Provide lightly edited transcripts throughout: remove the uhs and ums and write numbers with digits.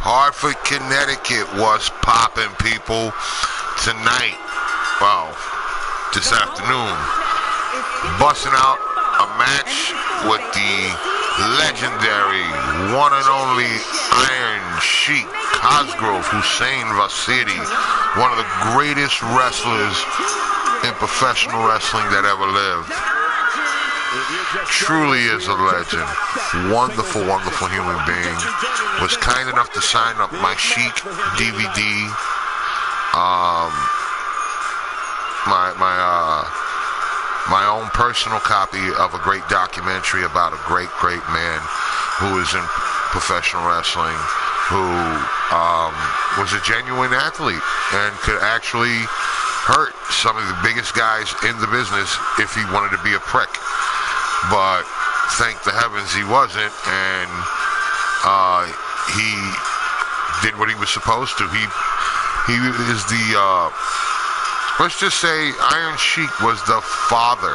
Hartford, Connecticut was popping, people. Tonight, well, this afternoon, busting out a match with the legendary one and only Iron Sheik Cosgrove Hussein Vasiri, one of the greatest wrestlers in professional wrestling that ever lived. Truly is a legend. Wonderful, wonderful human being. Was kind enough to sign up my Sheik DVD. My own personal copy of a great documentary about a great, great man who is in professional wrestling, who was a genuine athlete and could actually hurt some of the biggest guys in the business if he wanted to be a prick. But thank the heavens he wasn't, and he did what he was supposed to. He is the, let's just say Iron Sheik was the father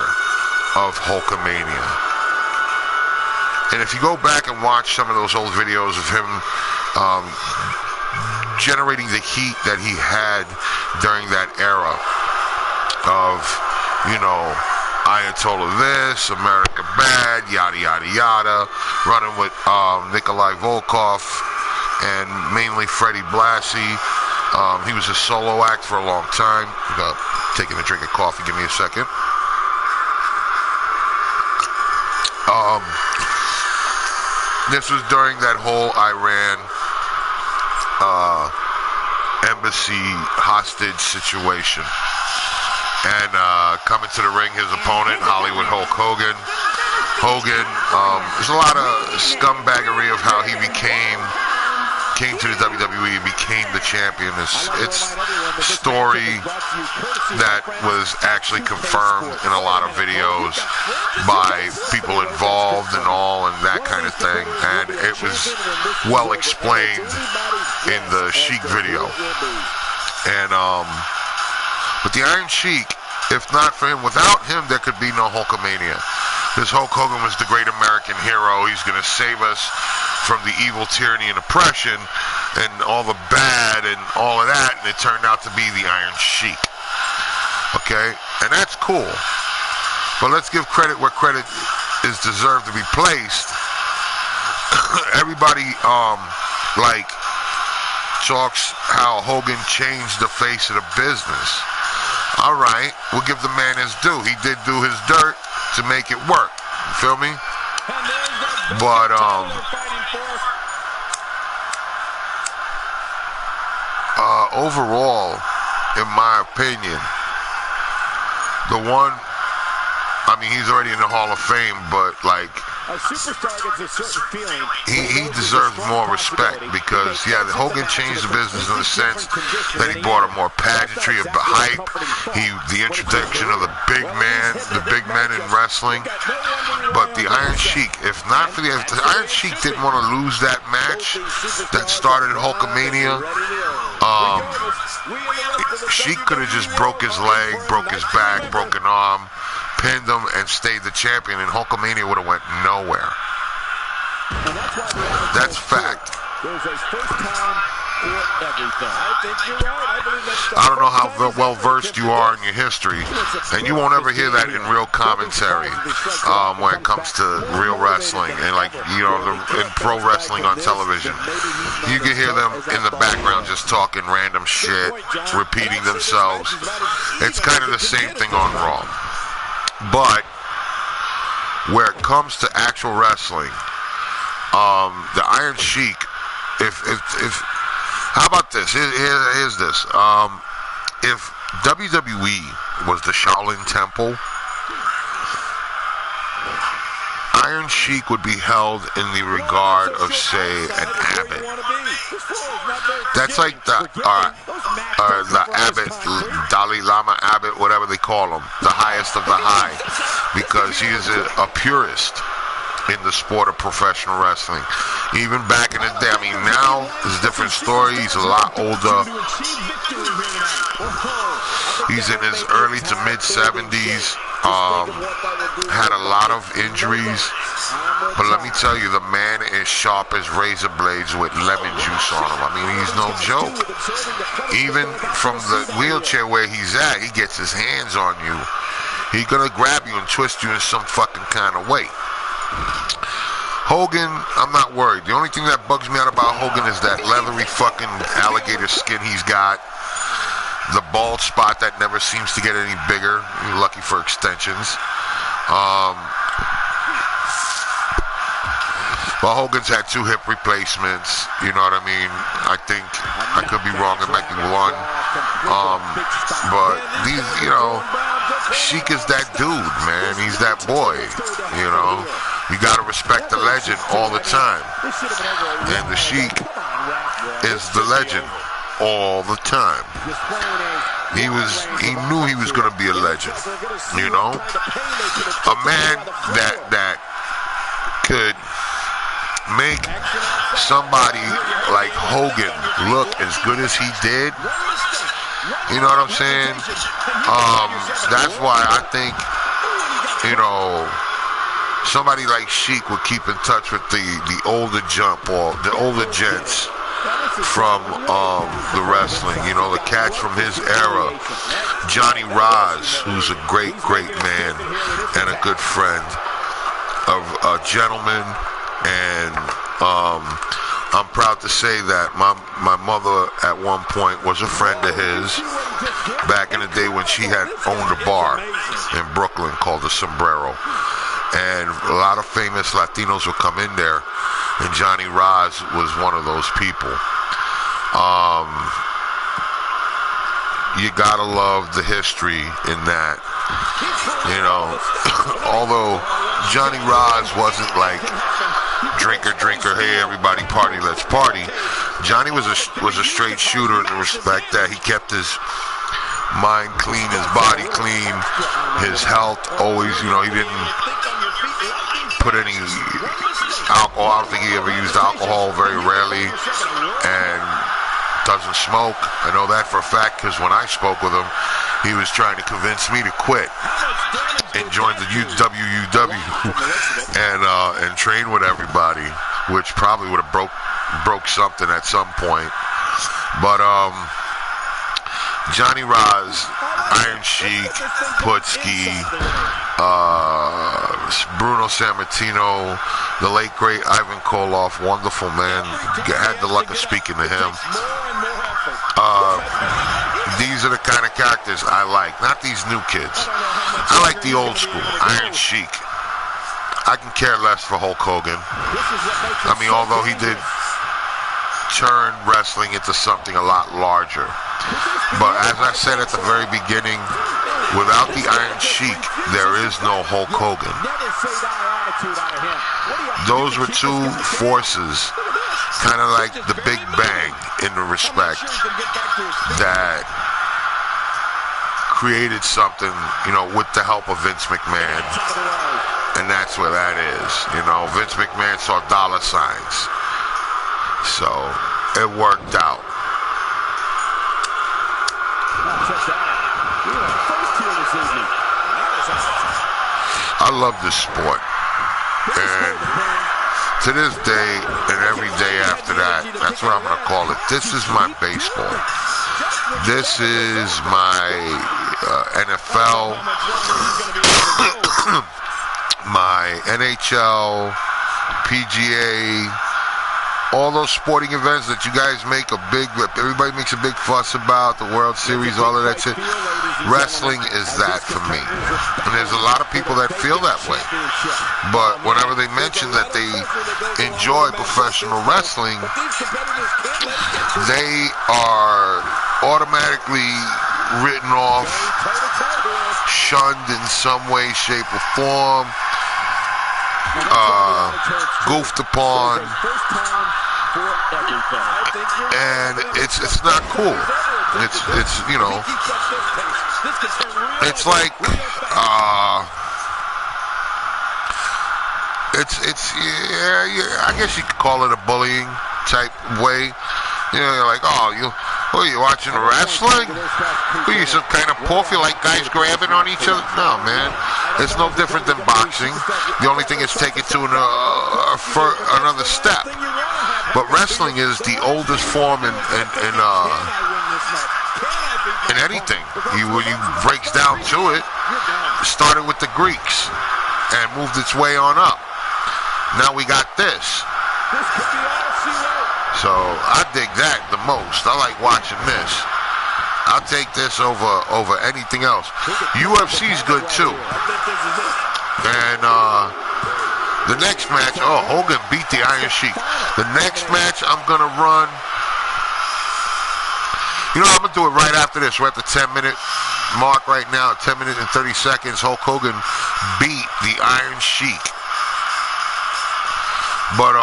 of Hulkamania. And if you go back and watch some of those old videos of him generating the heat that he had during that era of, you know, Ayatollah this, America bad, yada, yada, yada, running with Nikolai Volkov and mainly Freddie Blassie. He was a solo act for a long time. Taking a drink of coffee, give me a second. This was during that whole Iran embassy hostage situation. And coming to the ring, his opponent, Hollywood Hulk Hogan. There's a lot of scumbaggery of how he came to the WWE and became the champion. It's a story that was actually confirmed in a lot of videos by people involved and all and that kind of thing. And it was well explained in the Sheik video. And but the Iron Sheik, if not for him, without him, there could be no Hulkamania. Because Hulk Hogan was the great American hero. He's going to save us from the evil tyranny and oppression and all the bad and all of that. And it turned out to be the Iron Sheik. Okay? And that's cool. But let's give credit where credit is deserved to be placed. Everybody, talks how Hogan changed the face of the business. All right, we'll give the man his due. He did do his dirt to make it work. You feel me? But overall, in my opinion, the one, I mean, he's already in the Hall of Fame, but like, a superstar gets a certain feeling. He deserves more respect because, yeah, Hogan changed the business in the sense that he brought a more pageantry, a hype. The introduction of the big men in wrestling. But the Iron Sheik, if the Iron Sheik didn't want to lose that match that started Hulkamania, Sheik could have just broke his leg, broke his back, broke an arm, pinned him, and stayed the champion, and Hulkamania would have went nowhere. That's fact. There's a first time for everything. I think you're right. I don't know how well versed you are in your history, and you won't ever hear that in real commentary when it comes to real wrestling and, like, you know, in pro wrestling on television. You can hear them in the background just talking random shit, repeating themselves. It's kind of the same thing on Raw. But where it comes to actual wrestling, the Iron Sheik, if how about this? Here's this. If WWE was the Shaolin Temple, Iron Sheik would be held in the regard of, say, an abbot. That's like the abbot, Dalai Lama abbot, whatever they call him, the highest of the high, because he is a purist in the sport of professional wrestling. Even back in the day, I mean, now it's a different story. He's a lot older. He's in his early to mid 70s. Had a lot of injuries, but let me tell you, the man is sharp as razor blades with lemon juice on him. I mean, he's no joke. Even from the wheelchair where he's at, he gets his hands on you. He's gonna grab you and twist you in some fucking kind of way. Hogan, I'm not worried. The only thing that bugs me out about Hogan is that leathery fucking alligator skin he's got. The bald spot that never seems to get any bigger. You're lucky for extensions. Well, Hogan's had 2 hip replacements. You know what I mean? I think, I could be wrong, it might be 1. But these, you know, Sheik is that dude, man. He's that boy, you know. You gotta respect the legend all the time. And the Sheik is the legend all the time. He knew he was gonna be a legend, you know? A man that could make somebody like Hogan look as good as he did. You know what I'm saying? That's why I think, you know, somebody like Sheik would keep in touch with the older jump or the older gents from the wrestling, you know, the cats from his era. Johnny Roz, who's a great man and a good friend, a gentleman, and I'm proud to say that my mother at one point was a friend of his back in the day when she had owned a bar in Brooklyn called the Sombrero. And a lot of famous Latinos would come in there, and Johnny Roz was one of those people. You gotta love the history in that. You know, although Johnny Roz wasn't like drinker, hey everybody party, let's party. Johnny was a straight shooter in the respect that he kept his mind clean, his body clean, his health always, you know, he didn't put any alcohol. I don't think he ever used alcohol, very rarely, and doesn't smoke. I know that for a fact because when I spoke with him, he was trying to convince me to quit and join the Ytcw and train with everybody, which probably would have broke something at some point. But Johnny Roz, Iron Sheik, Putski, Bruno Sammartino, the late great Ivan Koloff, wonderful man. I had the luck of speaking to him. These are the kind of characters I like, not these new kids. I like the old school, Iron Sheik. I can care less for Hulk Hogan. I mean, although he did turn wrestling into something a lot larger. But as I said at the very beginning, without the Iron Sheik, there is no Hulk Hogan. Those were two forces, kind of like the Big Bang in the respect that created something, you know, with the help of Vince McMahon. And that's where that is. You know, Vince McMahon saw dollar signs. So it worked out. I love this sport. And to this day and every day after that, that's what I'm going to call it. This is my baseball. This is my NFL, my NHL, PGA, all those sporting events that you guys make a big, everybody makes a big fuss about, the World Series, all of that shit. Wrestling is that for me. And there's a lot of people that feel that way. But whenever they mention that they enjoy professional wrestling, they are automatically written off, shunned in some way, shape, or form, goofed upon, and it's not cool. It's you know, it's like it's yeah, I guess you could call it a bullying type way. You know, you're like, oh, What, are you watching wrestling? What, are you some kind of poof? You like guys grabbing on each other? No, man. It's no different than boxing. The only thing is take it to another step. But wrestling is the oldest form in anything. When you breaks down to it, started with the Greeks and moved its way on up. Now we got this. So I dig that the most. I like watching this. I'll take this over anything else. UFC's good too. And the next match, Hogan beat the Iron Sheik. The next match I'm gonna run. You know, I'm gonna do it right after this. We're at the 10-minute mark right now. 10 minutes and 30 seconds. Hulk Hogan beat the Iron Sheik. But,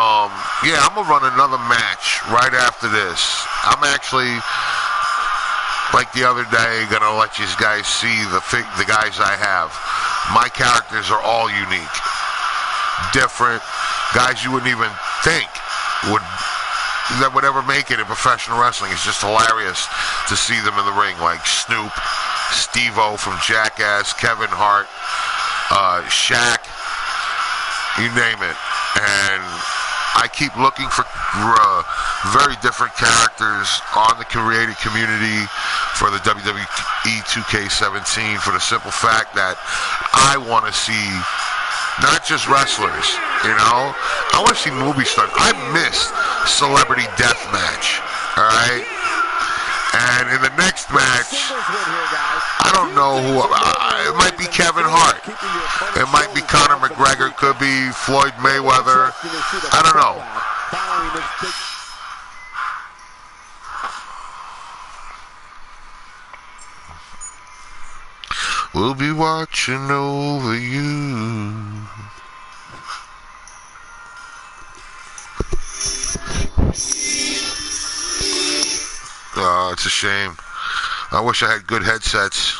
yeah, I'm going to run another match right after this. I'm actually, like the other day, going to let you guys see the guys I have. My characters are all unique. Different. Guys you wouldn't even think that would ever make it in professional wrestling. It's just hilarious to see them in the ring, like Snoop, Steve-O from Jackass, Kevin Hart, Shaq, you name it. And I keep looking for very different characters on the creative community for the WWE 2K17 for the simple fact that I want to see not just wrestlers, you know. I want to see movie stars. I missed Celebrity Deathmatch, all right? And in the next match, I don't know who. It might be Kevin Hart. It might be Conor McGregor. It could be Floyd Mayweather. I don't know. We'll be watching over you. It's a shame. I wish I had good headsets.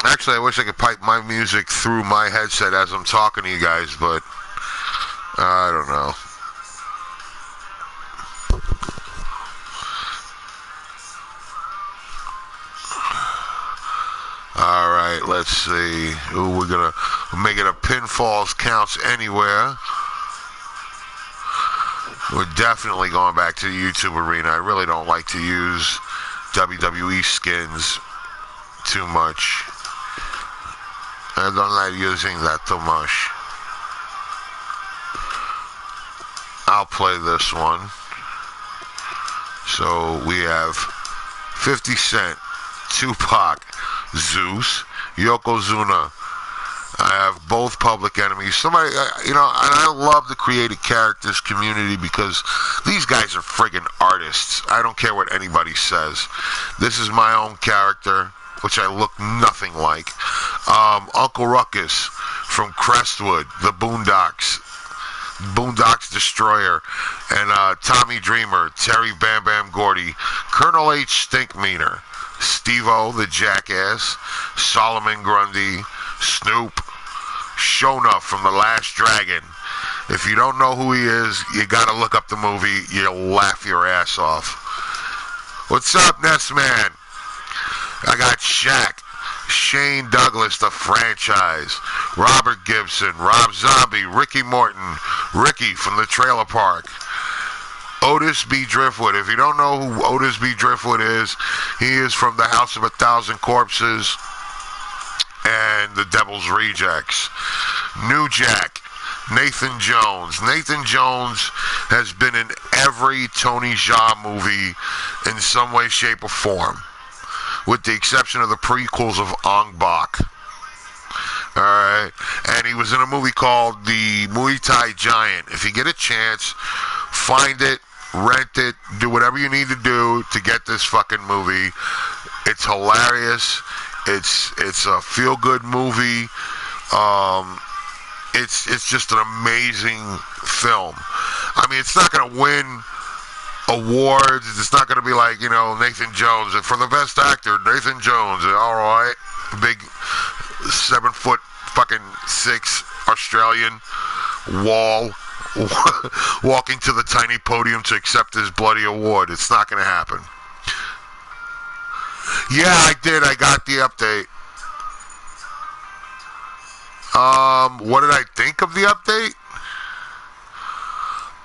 Actually, I wish I could pipe my music through my headset as I'm talking to you guys, but I don't know. All right, let's see. Ooh, we're gonna make it a pinfalls counts anywhere. We're definitely going back to the YouTube arena. I really don't like to use WWE skins too much. I don't like using that too much. I'll play this one. So we have 50 Cent, Tupac, Zeus, Yokozuna. I have both Public Enemies. Somebody, you know, and I love the creative characters community because these guys are friggin' artists. I don't care what anybody says. This is my own character, which I look nothing like. Uncle Ruckus from Crestwood, the Boondocks Destroyer, and Tommy Dreamer, Terry Bam Bam Gordy, Colonel H Stinkmeaner, Steve-O the Jackass, Solomon Grundy, Snoop, Shona from The Last Dragon. If you don't know who he is, you gotta look up the movie. You'll laugh your ass off. What's up, Ness Man? I got Shaq, Shane Douglas, the franchise, Robert Gibson, Rob Zombie, Ricky Morton, Ricky from the Trailer Park, Otis B. Driftwood. If you don't know who Otis B. Driftwood is, he is from the House of 1,000 Corpses and the Devil's Rejects. New Jack, Nathan Jones. Nathan Jones has been in every Tony Jaa movie in some way, shape, or form, with the exception of the prequels of Ong Bak. Alright, and he was in a movie called The Muay Thai Giant. If you get a chance, find it, rent it, do whatever you need to do to get this fucking movie. It's hilarious. It's a feel-good movie. It's just an amazing film. I mean, it's not going to win awards. It's not going to be like, you know, Nathan Jones. And for the best actor, Nathan Jones. All right. Big 7'6" Australian wall walking to the tiny podium to accept his bloody award. It's not going to happen. Yeah, I did. I got the update. What did I think of the update?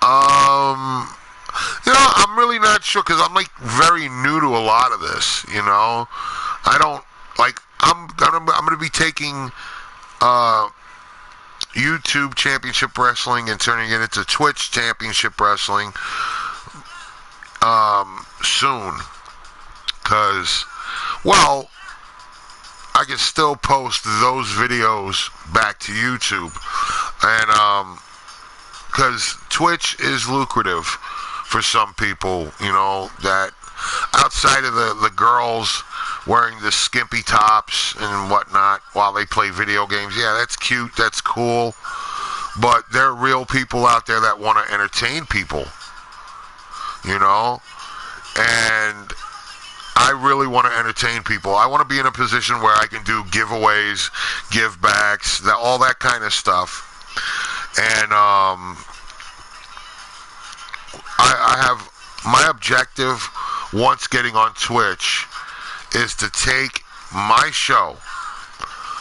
I'm really not sure because I'm like very new to a lot of this. I don't like. I'm gonna be taking YouTube Championship Wrestling and turning it into Twitch Championship Wrestling soon. Because, well, I can still post those videos back to YouTube. And, because Twitch is lucrative for some people, that outside of the girls wearing the skimpy tops and whatnot while they play video games. Yeah, that's cute, that's cool. But there are real people out there that want to entertain people, and I really want to entertain people. I want to be in a position where I can do giveaways, give backs, all that kind of stuff. And I have my objective once getting on Twitch is to take my show,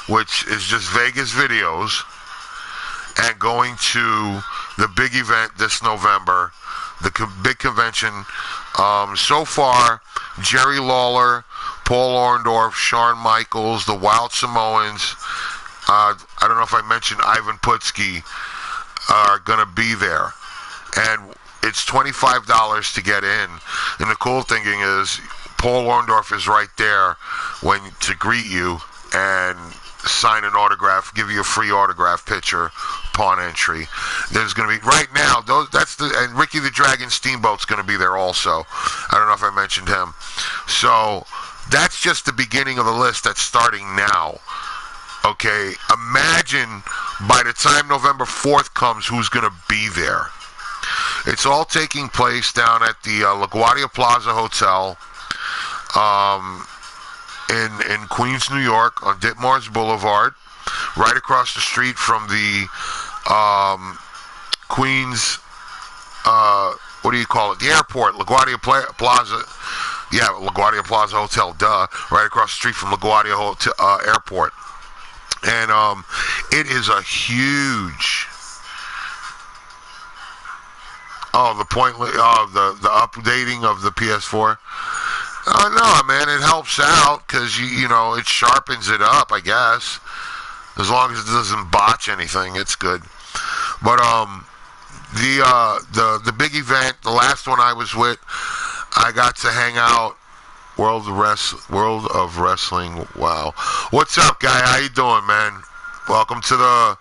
which is just Vegas videos, and going to the big event this November, the big convention. So far, Jerry Lawler, Paul Orndorff, Shawn Michaels, the Wild Samoans, I don't know if I mentioned Ivan Putski, are going to be there. And it's $25 to get in. And the cool thing is, Paul Orndorff is right there to greet you and sign an autograph, give you a free autograph picture upon entry. There's going to be right now. And Ricky the Dragon Steamboat's going to be there also. I don't know if I mentioned him. So that's just the beginning of the list that's starting now. Okay, imagine by the time November 4th comes, who's going to be there. It's all taking place down at the LaGuardia Plaza Hotel in Queens, New York, on Ditmars Boulevard, right across the street from the Queens, what do you call it? The airport, LaGuardia Plaza. Yeah, LaGuardia Plaza Hotel, duh. Right across the street from LaGuardia Airport. And it is a huge... the updating of the PS4. No, man, it helps out because it sharpens it up, I guess. As long as it doesn't botch anything, it's good. But the big event, the last one I was with, I got to hang out. World of Wrestling. Wow. What's up, guy? How you doing, man? Welcome to the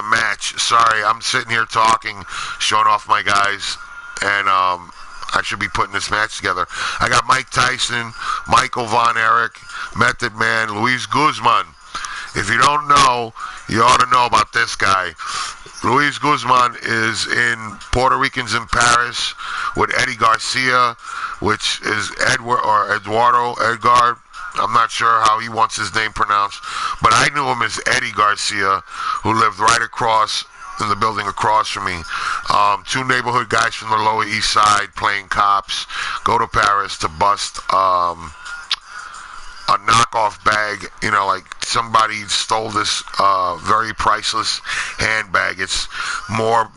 match. Sorry, I'm sitting here talking, showing off my guys, and I should be putting this match together. I got Mike Tyson, Michael Von Erich, Method Man, Luis Guzman. If you don't know, you ought to know about this guy. Luis Guzman is in Puerto Ricans in Paris with Eddie Garcia, which is Eduardo Edgar. I'm not sure how he wants his name pronounced, but I knew him as Eddie Garcia, who lived right across in the building across from me. Two neighborhood guys from the Lower East Side playing cops go to Paris to bust a knockoff bag. Like somebody stole this very priceless handbag. It's more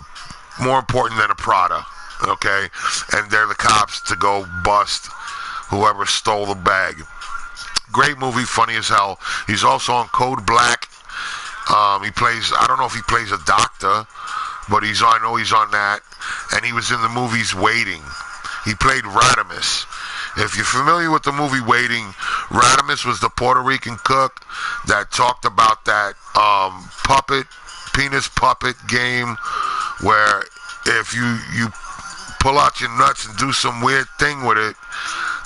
important than a Prada, okay? And they're the cops to go bust whoever stole the bag. Great movie, funny as hell. He's also on Code Black. He plays, I don't know if he plays a doctor, but I know he's on that. And he was in the movies Waiting. He played Radamus. If you're familiar with the movie Waiting, Radamus was the Puerto Rican cook that talked about that penis puppet game where if you pull out your nuts and do some weird thing with it,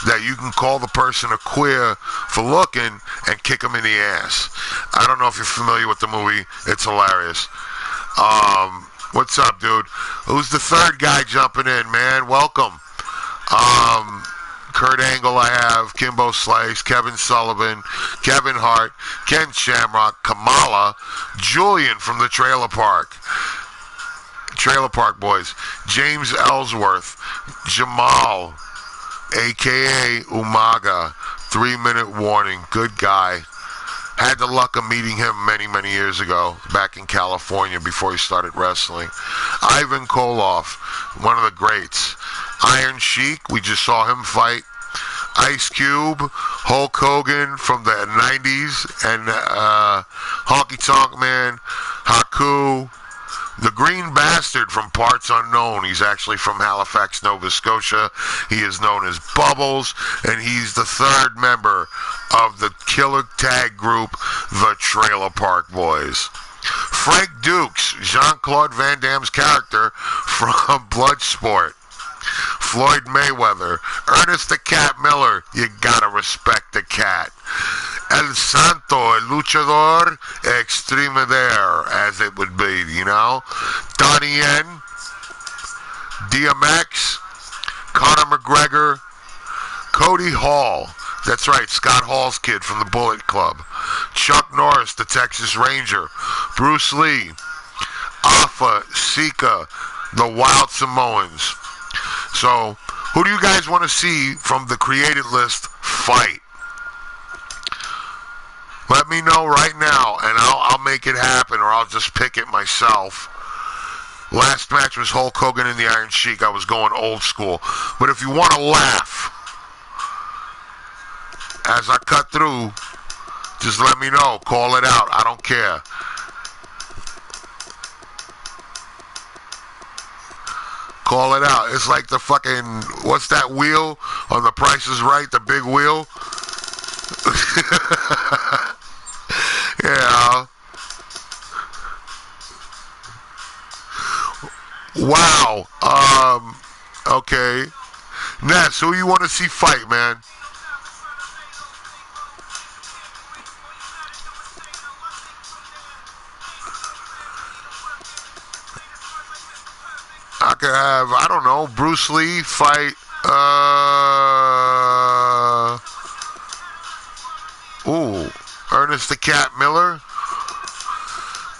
that you can call the person a queer for looking and kick them in the ass. I don't know if you're familiar with the movie. It's hilarious. What's up, dude? Who's the third guy jumping in, man? Welcome. Kurt Angle I have, Kimbo Slice, Kevin Sullivan, Kevin Hart, Ken Shamrock, Kamala, Julian from the Trailer Park. Trailer Park Boys. James Ellsworth, Jamal, a.k.a. Umaga, 3-minute warning. Good guy. Had the luck of meeting him many, many years ago back in California before he started wrestling. Ivan Koloff, one of the greats. Iron Sheik, we just saw him fight. Ytcw, Hulk Hogan from the 90s, and Honky Tonk Man, Haku. The Green Bastard from Parts Unknown. He's actually from Halifax, Nova Scotia. He is known as Bubbles, and he's the third member of the killer tag group, the Trailer Park Boys. Frank Dukes, Jean-Claude Van Damme's character from Bloodsport. Floyd Mayweather, Ernest the Cat Miller, you gotta respect the cat. El Santo, El Luchador Extremader, as it would be, you know. Donnie Yen, DMX, Conor McGregor, Cody Hall, that's right, Scott Hall's kid from the Bullet Club. Chuck Norris, the Texas Ranger. Bruce Lee, Alpha, Sika, the Wild Samoans. So, who do you guys want to see from the created list fight? Let me know right now, and I'll make it happen, or I'll just pick it myself. Last match was Hulk Hogan and the Iron Sheik. I was going old school. But if you want to laugh, as I cut through, just let me know. Call it out. I don't care. Call it out. It's like the fucking, what's that wheel on The Price is Right, the big wheel? Yeah. Wow. Okay. Ness, who you want to see fight, man? I could have, I don't know, Bruce Lee fight, Ernest the Cat Miller.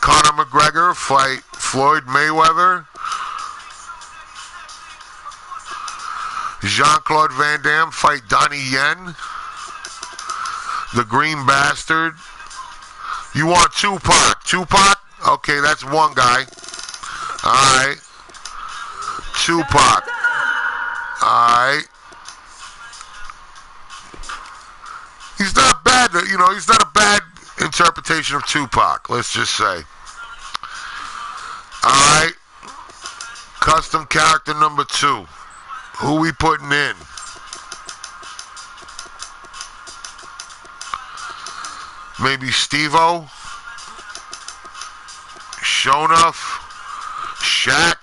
Conor McGregor fight Floyd Mayweather. Jean-Claude Van Damme fight Donnie Yen. The Green Bastard. You want Tupac? Tupac? Okay, that's one guy. Alright. Tupac. Alright. He's not bad, you know, he's not a bad interpretation of Tupac, let's just say. Alright. Custom character number 2. Who we putting in? Maybe Steve-O? Shonuff? Shaq?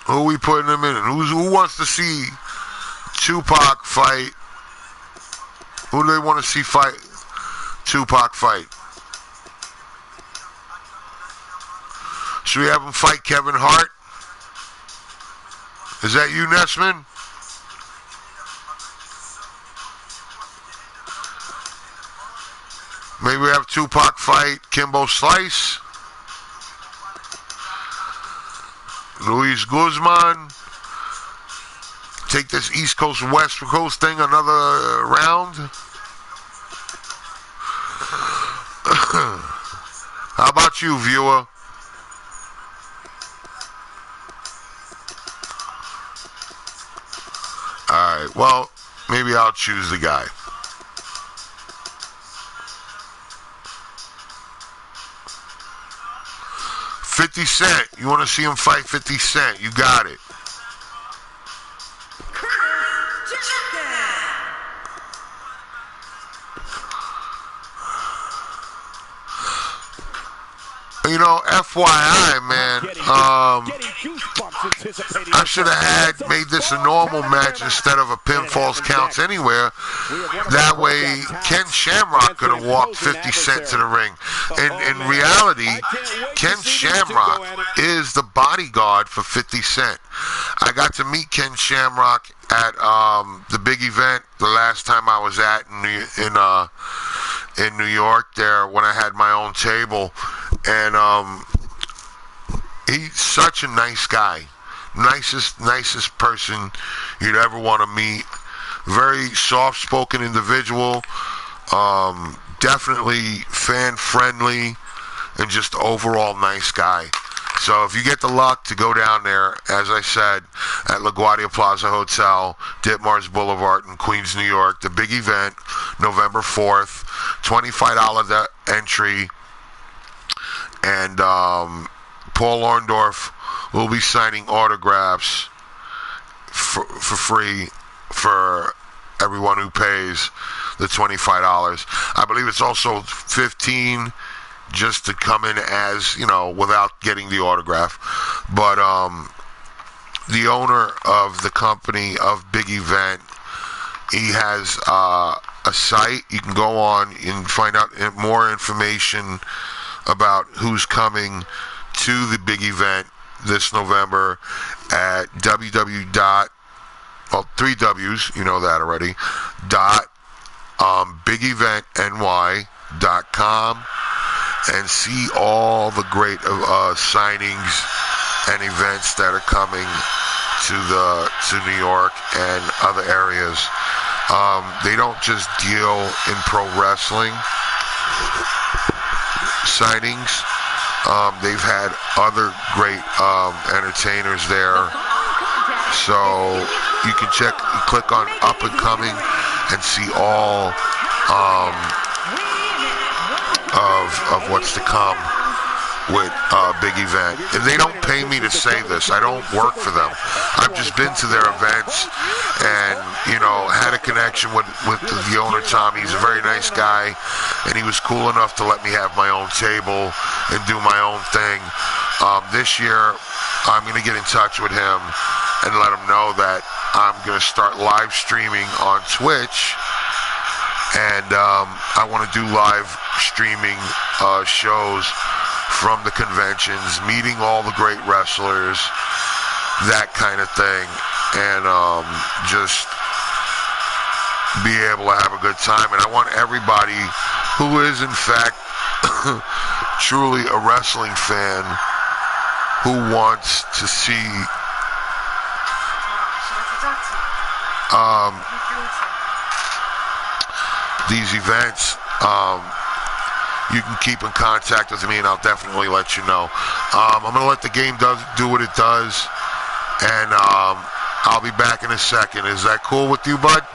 Who we putting him in? Who wants to see Tupac fight? Who do they want to see fight? Tupac fight. Should we have him fight Kevin Hart? Is that you, Nessman? Maybe we have Tupac fight Kimbo Slice. Luis Guzman. Take this East Coast, West Coast thing another round. How about you, viewer? Alright, well, maybe I'll choose the guy. $50 Cent. You want to see him fight 50 Cent? You got it. You know, FYI, man, I should have made this a normal match instead of a pinfalls counts anywhere. That way, Ken Shamrock could have walked 50 Cent to the ring. In reality, Ken Shamrock is the bodyguard for 50 Cent. I got to meet Ken Shamrock at the big event the last time I was at in New York there when I had my own table, and he's such a nice guy, nicest person you'd ever want to meet. Very soft-spoken individual, definitely fan-friendly, and just overall nice guy. So if you get the luck to go down there, as I said, at LaGuardia Plaza Hotel, Ditmars Boulevard in Queens, New York, the big event, November 4th, $25 entry, and Paul Orndorff will be signing autographs for free for everyone who pays the $25. I believe it's also $15 just to come in as, without getting the autograph. But the owner of the company of Big Event, he has a site. You can go on and find out more information about who's coming to the Big Event this November at three W's, you know that already, bigeventny.com, and see all the great signings and events that are coming to New York and other areas. They don't just deal in pro wrestling signings. They've had other great entertainers there. So you can click on Up and Coming and see all of what's to come with Big Event. And they don't pay me to say this. I don't work for them. I've just been to their events and, had a connection with the owner, Tommy. He's a very nice guy, and he was cool enough to let me have my own table and do my own thing. This year, I'm going to get in touch with him and let him know that I'm going to start live streaming on Twitch, and I want to do live streaming shows from the conventions, meeting all the great wrestlers, that kind of thing, and just be able to have a good time. And I want everybody who is in fact truly a wrestling fan, who wants to see these events, you can keep in contact with me, and I'll definitely let you know. I'm going to let the game do what it does, and I'll be back in a second. Is that cool with you, bud?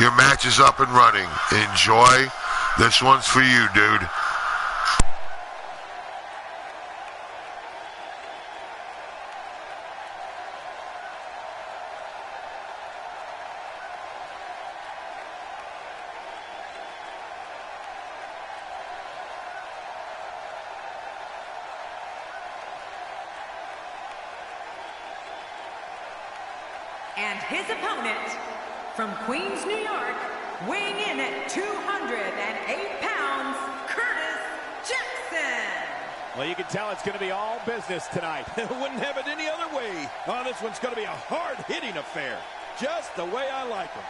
Your match is up and running. Enjoy. This one's for you, dude. And his opponent, from Queens, New York, weighing in at 208 pounds, Curtis Jackson. Well, you can tell it's going to be all business tonight. Wouldn't have it any other way. Oh, this one's going to be a hard-hitting affair. Just the way I like them.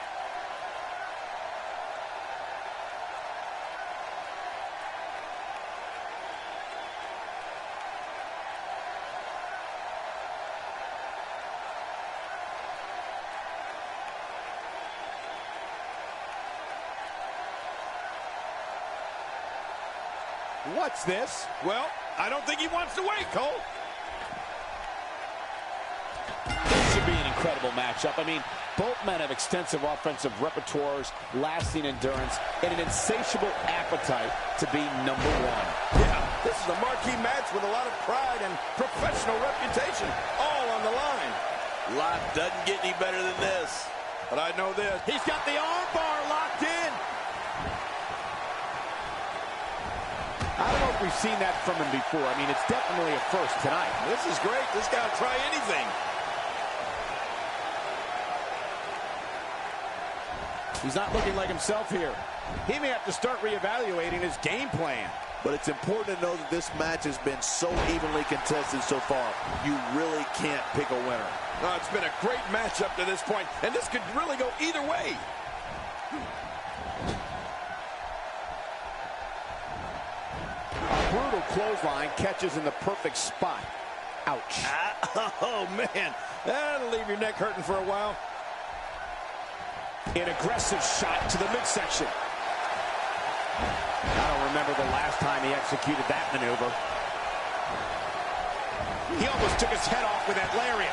What's this? Well, I don't think he wants to wait, Cole. This should be an incredible matchup. I mean, both men have extensive offensive repertoires, lasting endurance, and an insatiable appetite to be number one. Yeah, this is a marquee match with a lot of pride and professional reputation, all on the line. Life doesn't get any better than this. But I know this. He's got the arm bar locked in. I don't know if we've seen that from him before. I mean, it's definitely a first tonight. This is great. This guy will try anything. He's not looking like himself here. He may have to start reevaluating his game plan. But it's important to know that this match has been so evenly contested so far. You really can't pick a winner. It's been a great match up to this point, and this could really go either way. brutal clothesline catches in the perfect spot. Ouch. Oh, man. That'll leave your neck hurting for a while. An aggressive shot to the midsection. I don't remember the last time he executed that maneuver. He almost took his head off with that lariat.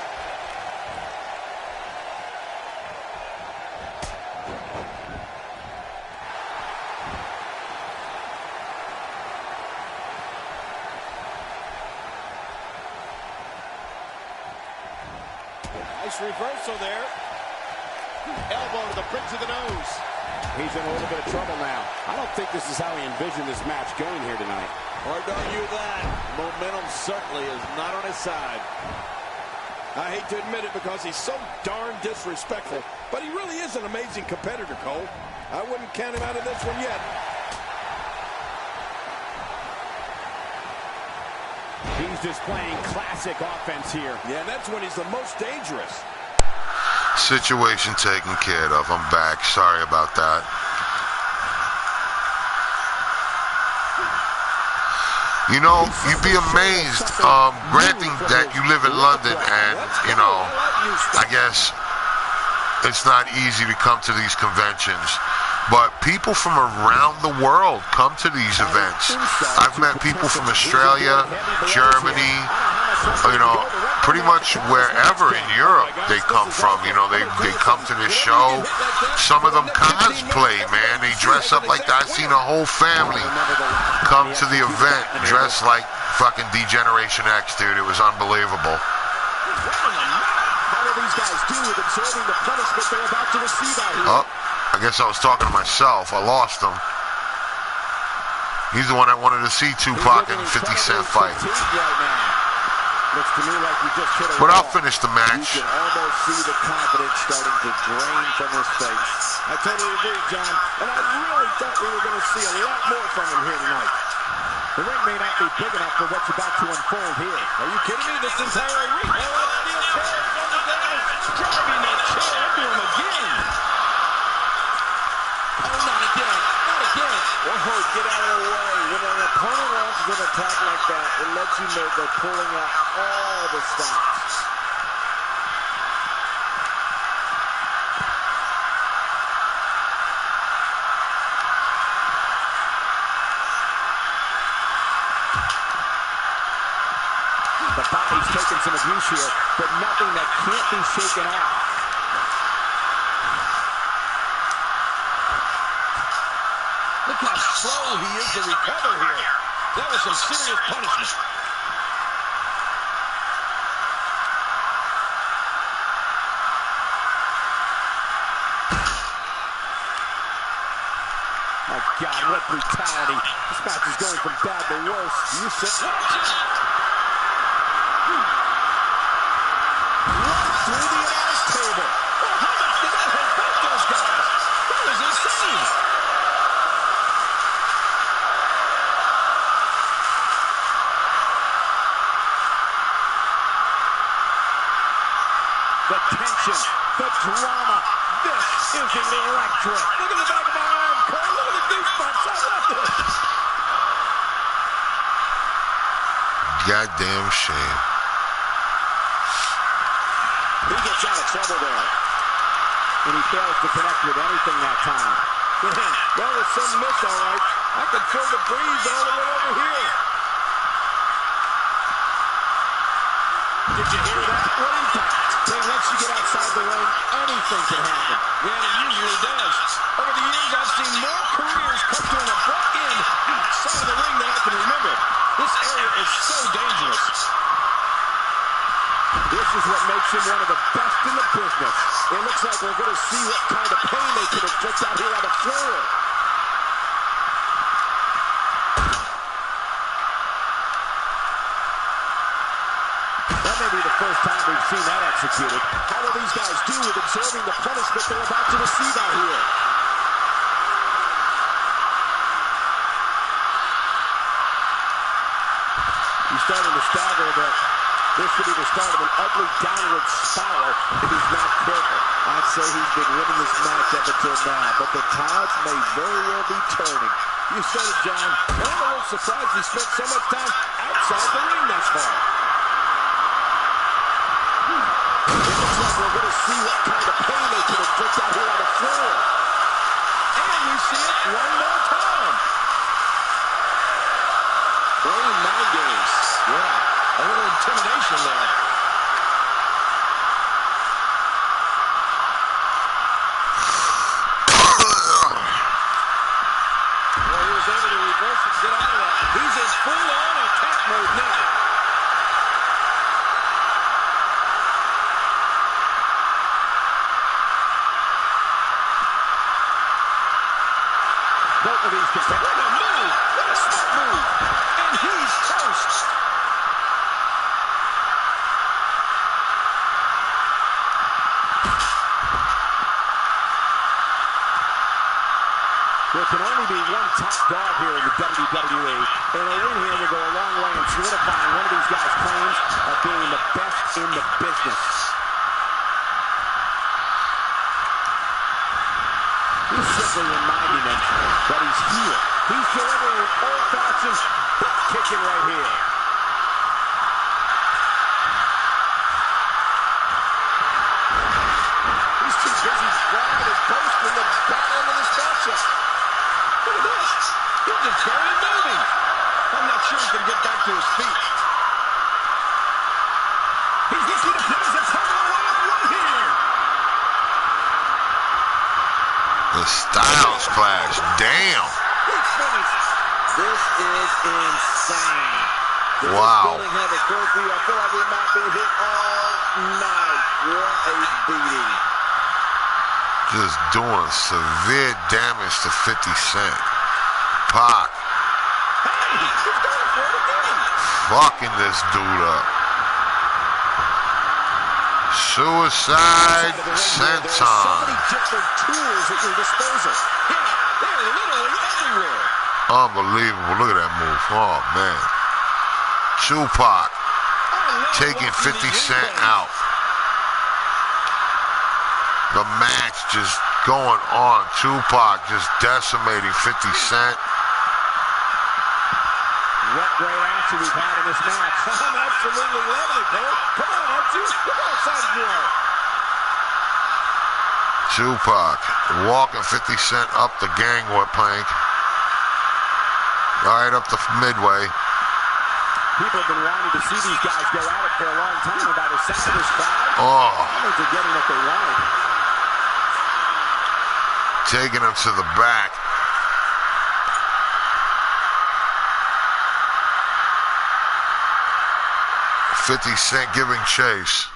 Nice reversal there. Elbow to the bridge of the nose. He's in a little bit of trouble now. I don't think this is how he envisioned this match going here tonight. Hard to argue that. Momentum certainly is not on his side. I hate to admit it because he's so darn disrespectful, but he really is an amazing competitor, Cole. I wouldn't count him out of this one yet. He's displaying classic offense here. Yeah, and that's when he's the most dangerous. Situation taken care of. I'm back. Sorry about that. You know, you'd be amazed, granting that you live in London and, you know, I guess it's not easy to come to these conventions, but people from around the world come to these events. I've met people from Australia, Germany, you know, pretty much wherever in Europe they come from. You know, they come to this show. Some of them cosplay, man. They dress up like that. I've seen a whole family come to the event dressed like fucking D-Generation X, dude. It was unbelievable. How will these guys do with absorbing the punishment they're about to receive out here? Oh, I guess I was talking to myself. I lost him. He's the one that wanted to see Tupac and 50 Cent fight. Looks to me like you just hit a But wall. I'll finish the match. You can almost see the confidence starting to drain from his face. I totally agree, John. And I really thought we were going to see a lot more from him here tonight. The ring may not be big enough for what's about to unfold here. Are you kidding me? This entire arena. Driving that chair into him again. Oh, not again. Not again. Whoa, get out of the way. When an opponent launches an attack like that, it lets you know they're pulling out all the stops. The body's taking some abuse here, but nothing that can't be shaken off. Look how slow he is to recover here. That was some serious punishment. My God, what brutality. This match is going from bad to worse. You sit. Through the announce table. Oh, how much did that hurt both those guys? That was insane. The tension, the drama. This is electric. Look at the back of my arm, Cole. Look at the goosebumps. I love this. Goddamn shame. He gets out of trouble there. And he fails to connect with anything that time. That was some miss, all right. I could feel the breeze all the way over here. Did you hear that? What impact? Hey, once you get outside the ring, anything can happen. Yeah, and it usually does. Over the years, I've seen more careers come to an abrupt end outside of the ring than I can remember. This area is so dangerous. This is what makes him one of the best in the business. It looks like we're going to see what kind of pain they could inflict out here on the floor. That may be the first time we've seen that executed. How will these guys do with absorbing the punishment they're about to receive out here? He's starting to stagger a bit. This could be the start of an ugly downward spiral if he's not careful. I'd say he's been winning this match up until now, but the tides may very well be turning. You said it, John. And I'm a little surprised he spent so much time outside the ring thus far. It looks like we're going to see what kind of pain they can inflict out here on the floor. And we see it one more time. Playing mind games. Yeah, a little intimidation there. Well, he was able to reverse it, get out of that. He's in full-on attack mode now. Both of these competitors. What a move! What a smart move! And he's toast. There can only be one top dog here in the WWE, and a win here will go a long way in solidifying one of these guys' claims of being the best in the business. He's simply reminding them that he's here. He's delivering an old-fashioned butt kicking right here. He's too busy bragging and boasting the battle into this matchup. Look at this. He's just barely moving. I'm not sure he can get back to his feet. He's looking to put his opponent away right here. The Styles Clash. Damn. He's finished. This is insane. This Wow. is building heavy. Kofi, I feel like we might be hit all night. What a beating. Just doing severe damage to 50 Cent. Pac. Hey, he's going for it again. Fucking this dude up. Suicide There are so senton. many different tools at your disposal. Yeah, they're literally everywhere. Unbelievable. Look at that move. Oh, man. Tupac taking 50 Cent out. The match just going on. Tupac just decimating 50 Cent. What great action we've had in this match. I'm absolutely loving it, Cole. Come on, Archie. Look how excited you are. Tupac walking 50 Cent up the gangway plank. Right up the midway. People have been wanting to see these guys go at it for a long time, and by the sound of this crowd, Oh, I think they're getting what they wanted. taking him to the back. $50 Cent giving chase.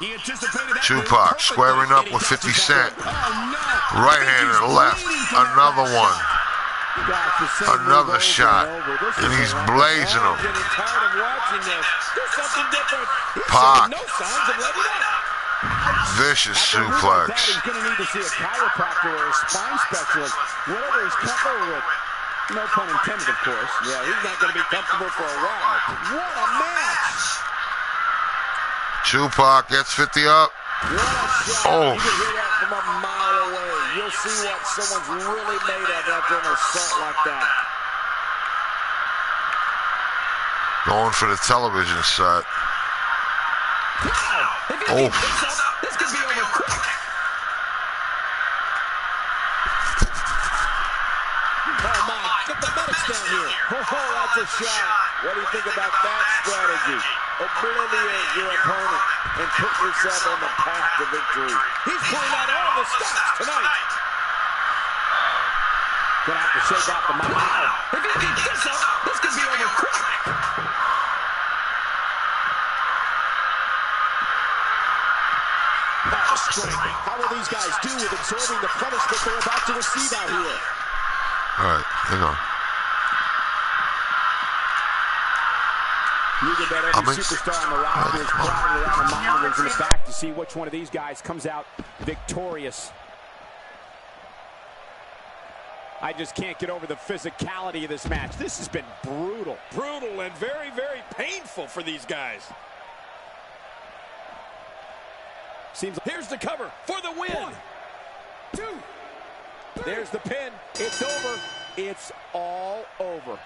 He anticipated that Tupac move squaring perfectly, up and with he 50 catches Cent. that one. Oh, no. Right hand and left. Another one. Gosh, the same move Another over shot. and over. This And is he's a lot. blazing him. I'm getting tired of watching this. Do something different. He's Pac. showing no signs of letting up. Vicious After a move like that, suplex. he's going to need to see a chiropractor or a spine specialist. Whatever he's comfortable with. No pun intended, of course. Yeah, he's not going to be comfortable for a while. What a match! Tupac gets 50 up. What a shot. Oh. You can hear that from a mile away. You'll see what someone's really made of after an assault like that. Going for the television set. Oh. This could be over quick. Oh, my. Get the medics down here. Oh, that's a shot. What do you think about that strategy? Obliviate your opponent and put yourself on the path to victory. He's pulling out all the stops tonight. Gonna have to shake off the mic. If he keeps this up, this could be over quick. How will these guys do with absorbing the punishment they're about to receive out here? All right, hang on. You can bet every superstar on the roster is crowding around the monitors in the back to see which one of these guys comes out victorious. I just can't get over the physicality of this match. This has been brutal. Brutal and very, very painful for these guys. Seems like here's the cover for the win. 1, 2, 3. There's the pin. It's over. It's all over.